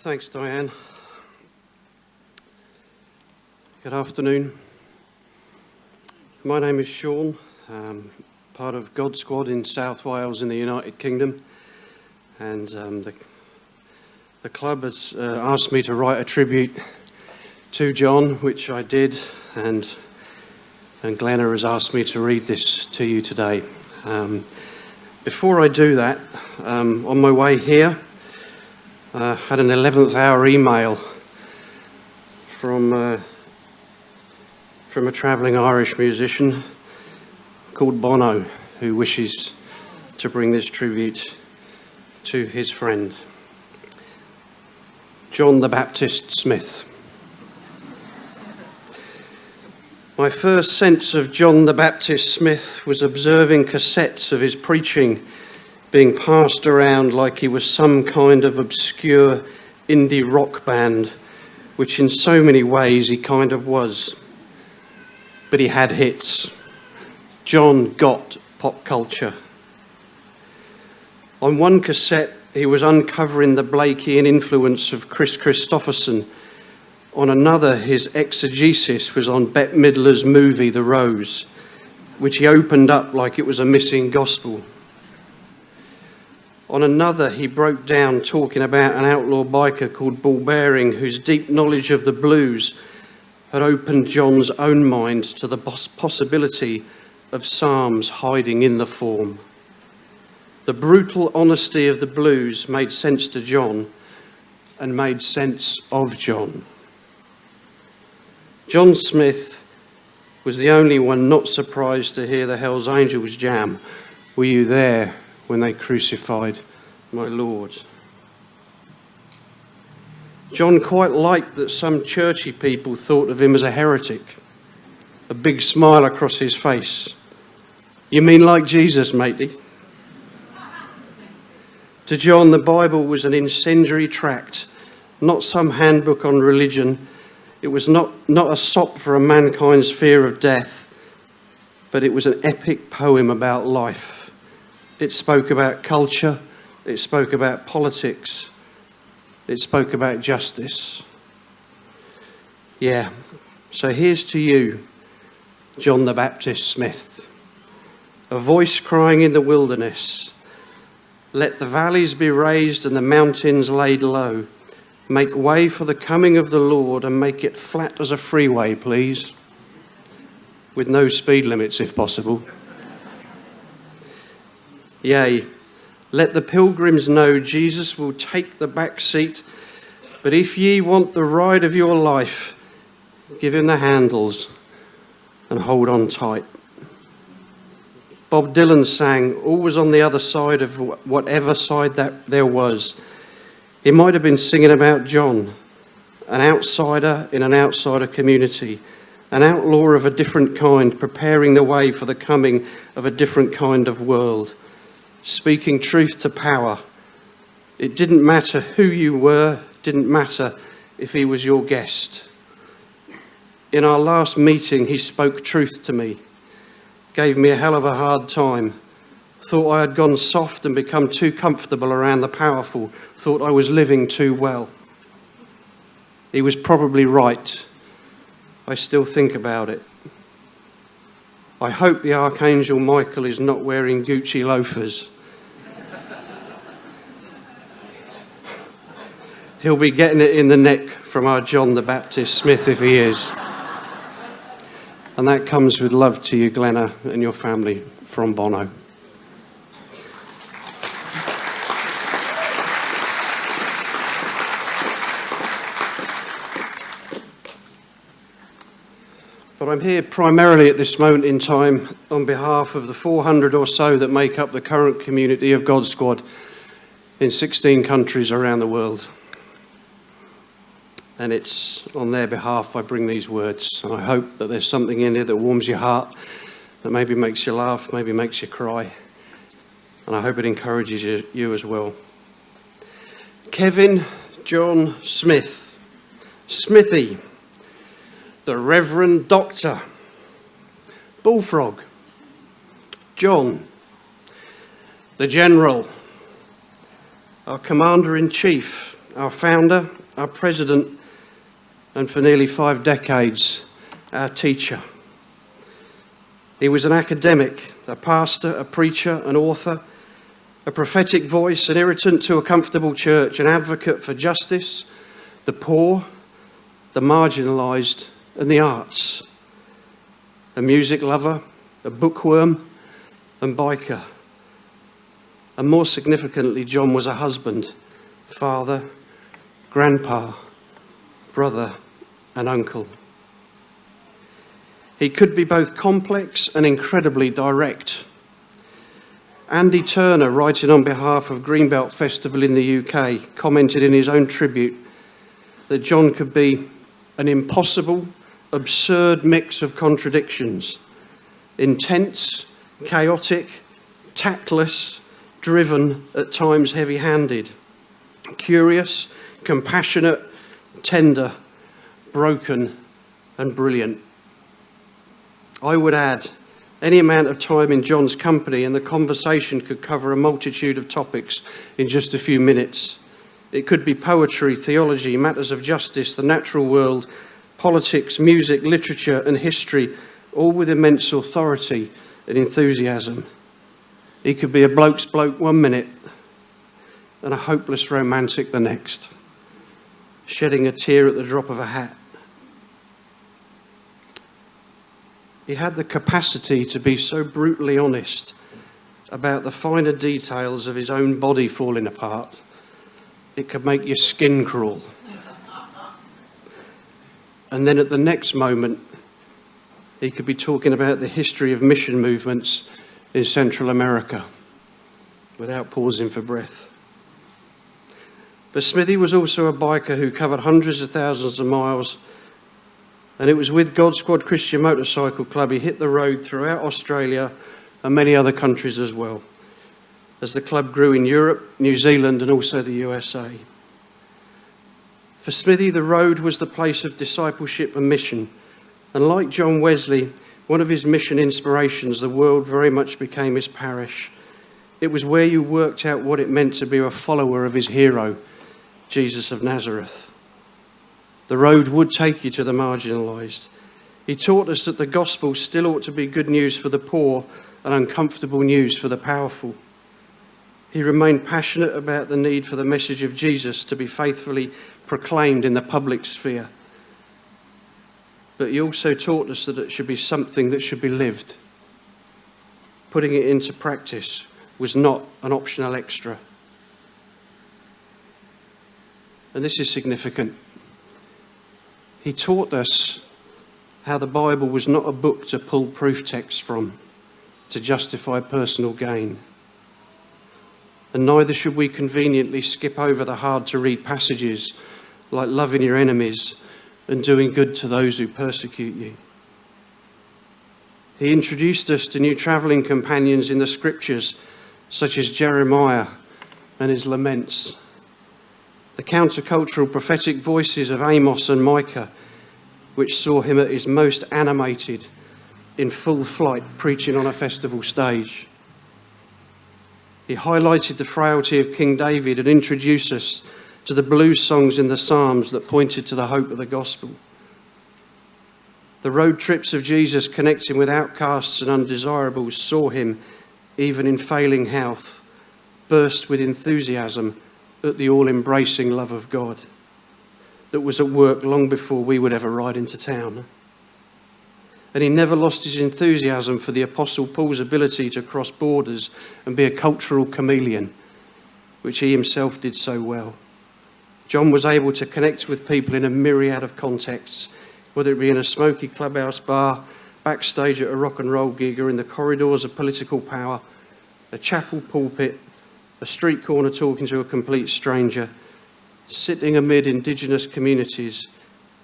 Thanks, Diane. Good afternoon. My name is Sean, part of God Squad in South Wales in the United Kingdom, and the club has asked me to write a tribute to John, which I did, and Glenna has asked me to read this to you today. Before I do that, on my way here, I had an 11th hour email from a travelling Irish musician called Bono, who wishes to bring this tribute to his friend, John the Baptist Smith. My first sense of John the Baptist Smith was observing cassettes of his preaching being passed around like he was some kind of obscure indie rock band, which in so many ways he kind of was. But he had hits. John got pop culture. On one cassette, he was uncovering the Blakean influence of Chris Christopherson. On another, his exegesis was on Bette Midler's movie, The Rose, which he opened up like it was a missing gospel. On another, he broke down talking about an outlaw biker called Bull Bearing, whose deep knowledge of the blues had opened John's own mind to the possibility of psalms hiding in the form. The brutal honesty of the blues made sense to John and made sense of John. John Smith was the only one not surprised to hear the Hells Angels jam, "Were you there when they crucified my Lord?" John quite liked that some churchy people thought of him as a heretic. A big smile across his face. "You mean like Jesus, matey?" To John, the Bible was an incendiary tract, not some handbook on religion. It was not a sop for a mankind's fear of death, but it was an epic poem about life. It spoke about culture, it spoke about politics, it spoke about justice. Yeah, so here's to you, John the Baptist Smith. A voice crying in the wilderness, "Let the valleys be raised and the mountains laid low. Make way for the coming of the Lord and make it flat as a freeway, please. With no speed limits if possible. Yea, let the pilgrims know Jesus will take the back seat, but if ye want the ride of your life, give him the handles and hold on tight." Bob Dylan sang, "Always on the other side of whatever side that there was." He might have been singing about John, an outsider in an outsider community, an outlaw of a different kind, preparing the way for the coming of a different kind of world, speaking truth to power. It didn't matter who you were, didn't matter if he was your guest. In our last meeting, he spoke truth to me, gave me a hell of a hard time, thought I had gone soft and become too comfortable around the powerful, thought I was living too well. He was probably right. I still think about it. I hope the Archangel Michael is not wearing Gucci loafers. He'll be getting it in the neck from our John the Baptist Smith if he is. And that comes with love to you, Glenna, and your family from Bono. But I'm here primarily at this moment in time on behalf of the 400 or so that make up the current community of God Squad in 16 countries around the world. And it's on their behalf I bring these words. And I hope that there's something in it that warms your heart, that maybe makes you laugh, maybe makes you cry. And I hope it encourages you as well. Kevin John Smith, Smithy, the Reverend Doctor, Bullfrog, John, the General, our Commander-in-Chief, our founder, our president, and for nearly 5 decades, our teacher. He was an academic, a pastor, a preacher, an author, a prophetic voice, an irritant to a comfortable church, an advocate for justice, the poor, the marginalised, and the arts, a music lover, a bookworm, and biker. And more significantly, John was a husband, father, grandpa, brother, and uncle. He could be both complex and incredibly direct. Andy Turner, writing on behalf of Greenbelt Festival in the UK, commented in his own tribute that John could be an impossible, absurd mix of contradictions, intense, chaotic, tactless, driven, at times heavy-handed, curious, compassionate, tender, broken, and brilliant. I would add, any amount of time in John's company and the conversation could cover a multitude of topics in just a few minutes. It could be poetry, theology, matters of justice, the natural world, politics, music, literature, and history, all with immense authority and enthusiasm. He could be a bloke's bloke 1 minute and a hopeless romantic the next, shedding a tear at the drop of a hat. He had the capacity to be so brutally honest about the finer details of his own body falling apart, it could make your skin crawl. And then at the next moment, he could be talking about the history of mission movements in Central America without pausing for breath. But Smithy was also a biker who covered hundreds of thousands of miles, and it was with God Squad Christian Motorcycle Club he hit the road throughout Australia and many other countries as well, as the club grew in Europe, New Zealand, and also the USA. For Smithy, the road was the place of discipleship and mission, and like John Wesley, one of his mission inspirations, the world very much became his parish. It was where you worked out what it meant to be a follower of his hero, Jesus of Nazareth. The road would take you to the marginalised. He taught us that the gospel still ought to be good news for the poor and uncomfortable news for the powerful. He remained passionate about the need for the message of Jesus to be faithfully proclaimed in the public sphere. But he also taught us that it should be something that should be lived. Putting it into practice was not an optional extra. And this is significant. He taught us how the Bible was not a book to pull proof texts from to justify personal gain. And neither should we conveniently skip over the hard-to-read passages like loving your enemies and doing good to those who persecute you. He introduced us to new travelling companions in the scriptures, such as Jeremiah and his laments, the countercultural prophetic voices of Amos and Micah, which saw him at his most animated, in full flight, preaching on a festival stage. He highlighted the frailty of King David and introduced us to the blues songs in the Psalms that pointed to the hope of the gospel. The road trips of Jesus connecting with outcasts and undesirables saw him, even in failing health, burst with enthusiasm at the all-embracing love of God that was at work long before we would ever ride into town. And he never lost his enthusiasm for the Apostle Paul's ability to cross borders and be a cultural chameleon, which he himself did so well. John was able to connect with people in a myriad of contexts, whether it be in a smoky clubhouse bar, backstage at a rock and roll gig, or in the corridors of political power, a chapel pulpit, a street corner talking to a complete stranger, sitting amid indigenous communities,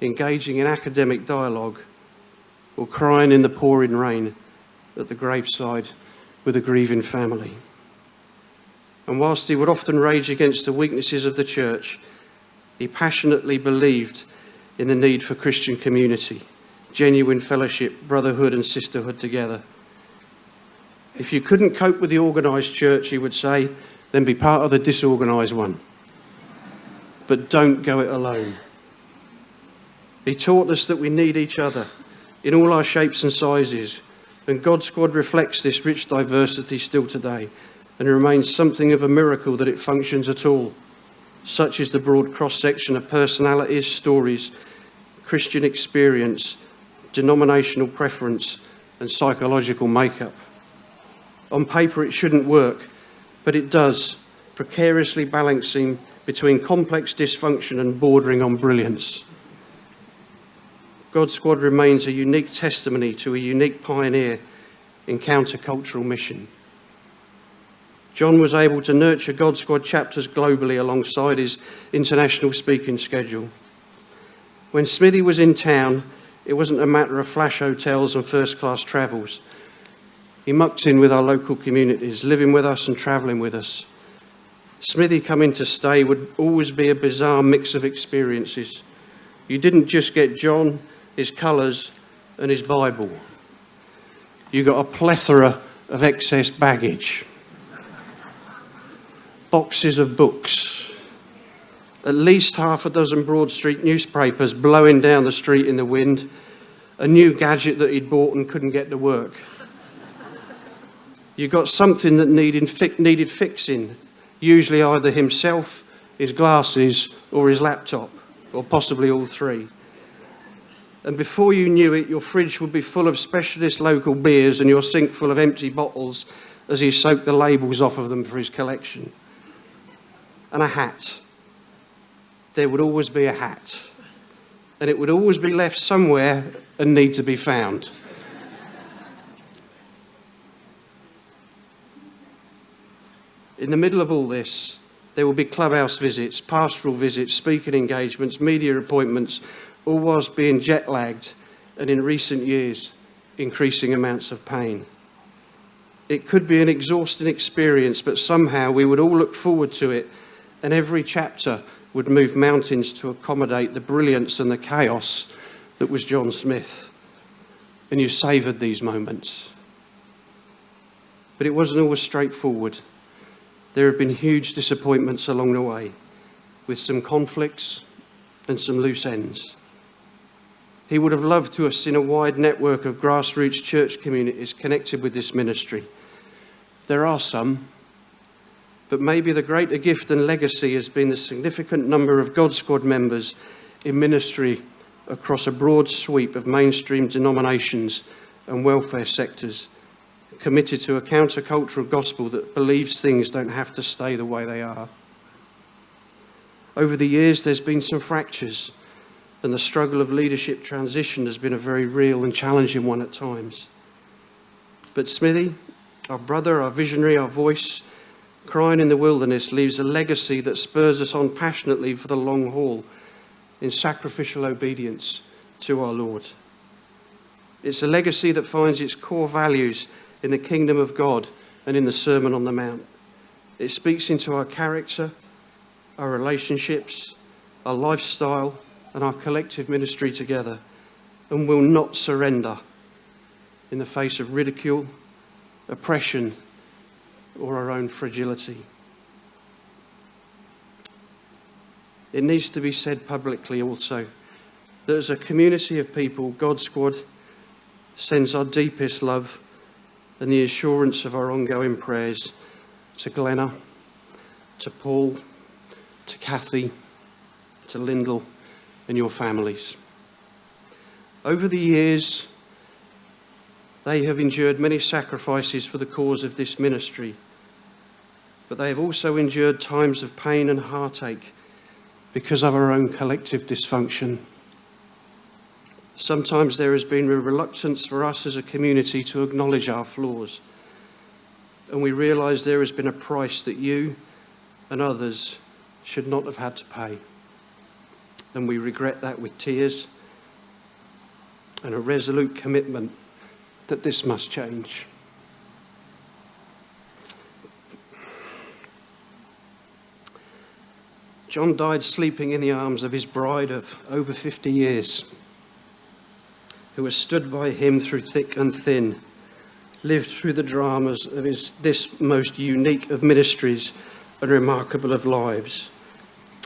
engaging in academic dialogue, or crying in the pouring rain at the graveside with a grieving family. And whilst he would often rage against the weaknesses of the church, he passionately believed in the need for Christian community, genuine fellowship, brotherhood and sisterhood together. If you couldn't cope with the organised church, he would say, then be part of the disorganised one. but don't go it alone. He taught us that we need each other in all our shapes and sizes, and God Squad reflects this rich diversity still today, and it remains something of a miracle that it functions at all. Such is the broad cross-section of personalities, stories, Christian experience, denominational preference, and psychological makeup. On paper it shouldn't work, but it does, precariously balancing between complex dysfunction and bordering on brilliance. God Squad remains a unique testimony to a unique pioneer in countercultural mission. John was able to nurture God Squad chapters globally alongside his international speaking schedule. When Smithy was in town, it wasn't a matter of flash hotels and first-class travels. He mucked in with our local communities, living with us and travelling with us. Smithy coming to stay would always be a bizarre mix of experiences. You didn't just get John, his colours and his Bible. You got a plethora of excess baggage. Boxes of books. At least half a dozen Broad Street newspapers blowing down the street in the wind. A new gadget that he'd bought and couldn't get to work. You got something that needed fixing. Usually either himself, his glasses or his laptop, or possibly all three. And before you knew it, your fridge would be full of specialist local beers and your sink full of empty bottles as he soaked the labels off of them for his collection. And a hat. There would always be a hat. And it would always be left somewhere and need to be found. In the middle of all this, there will be clubhouse visits, pastoral visits, speaking engagements, media appointments, all whilst being jet-lagged and in recent years, increasing amounts of pain. It could be an exhausting experience, but somehow we would all look forward to it, and every chapter would move mountains to accommodate the brilliance and the chaos that was John Smith. And you savoured these moments. But it wasn't always straightforward. There have been huge disappointments along the way, with some conflicts and some loose ends. He would have loved to have seen a wide network of grassroots church communities connected with this ministry. There are some, but maybe the greater gift and legacy has been the significant number of God Squad members in ministry across a broad sweep of mainstream denominations and welfare sectors, committed to a countercultural gospel that believes things don't have to stay the way they are. Over the years, there's been some fractures, and the struggle of leadership transition has been a very real and challenging one at times. But Smithy, our brother, our visionary, our voice, crying in the wilderness, leaves a legacy that spurs us on passionately for the long haul in sacrificial obedience to our Lord. It's a legacy that finds its core values in the kingdom of God and in the Sermon on the Mount. It speaks into our character, our relationships, our lifestyle, and our collective ministry together, and will not surrender in the face of ridicule, oppression, or our own fragility. It needs to be said publicly also that as a community of people, God Squad sends our deepest love and the assurance of our ongoing prayers to Glenna, to Paul, to Kathy, to Lyndall, and your families. Over the years, they have endured many sacrifices for the cause of this ministry, but they have also endured times of pain and heartache because of our own collective dysfunction. Sometimes there has been a reluctance for us as a community to acknowledge our flaws, and we realise there has been a price that you and others should not have had to pay. And we regret that with tears and a resolute commitment that this must change. John died sleeping in the arms of his bride of over 50 years, who has stood by him through thick and thin, lived through the dramas of this most unique of ministries and remarkable of lives,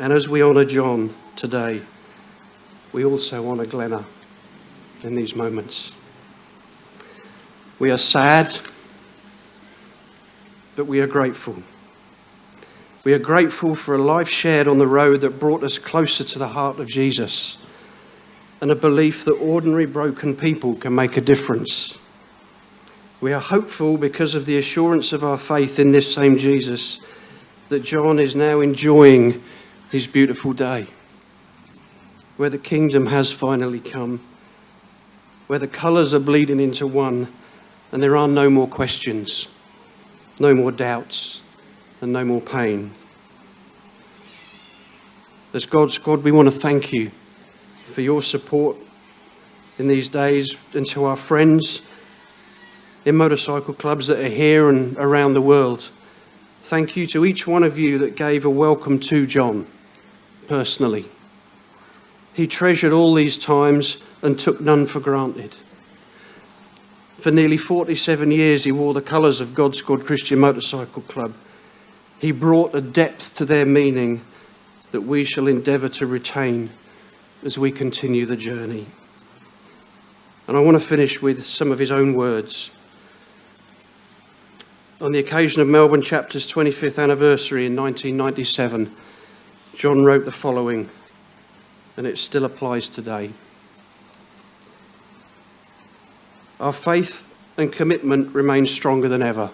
And as we honour John today, we also honour Glenna in these moments. We are sad, but we are grateful. We are grateful for a life shared on the road that brought us closer to the heart of Jesus, and a belief that ordinary broken people can make a difference. We are hopeful because of the assurance of our faith in this same Jesus that John is now enjoying his beautiful day, where the kingdom has finally come, where the colours are bleeding into one and there are no more questions, no more doubts and no more pain. As God's God, we want to thank you for your support in these days, and to our friends in motorcycle clubs that are here and around the world. Thank you to each one of you that gave a welcome to John personally. He treasured all these times and took none for granted. For nearly 47 years he wore the colours of God's God Christian Motorcycle Club. He brought a depth to their meaning that we shall endeavour to retain as we continue the journey. And I want to finish with some of his own words. On the occasion of Melbourne Chapter's 25th anniversary in 1997, John wrote the following, and it still applies today. Our faith and commitment remain stronger than ever.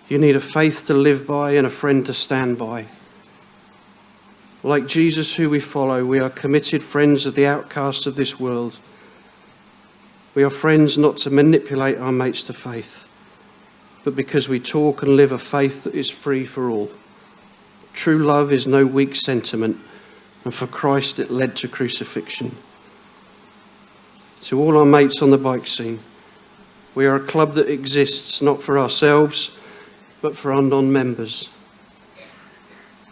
You need a faith to live by and a friend to stand by. Like Jesus, who we follow, we are committed friends of the outcasts of this world. We are friends not to manipulate our mates to faith, but because we talk and live a faith that is free for all. True love is no weak sentiment, and for Christ it led to crucifixion. To all our mates on the bike scene, we are a club that exists not for ourselves, but for our non-members.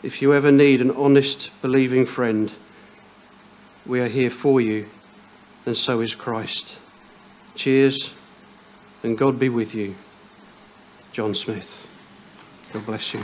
If you ever need an honest, believing friend, we are here for you, and so is Christ. Cheers, and God be with you. John Smith. God bless you.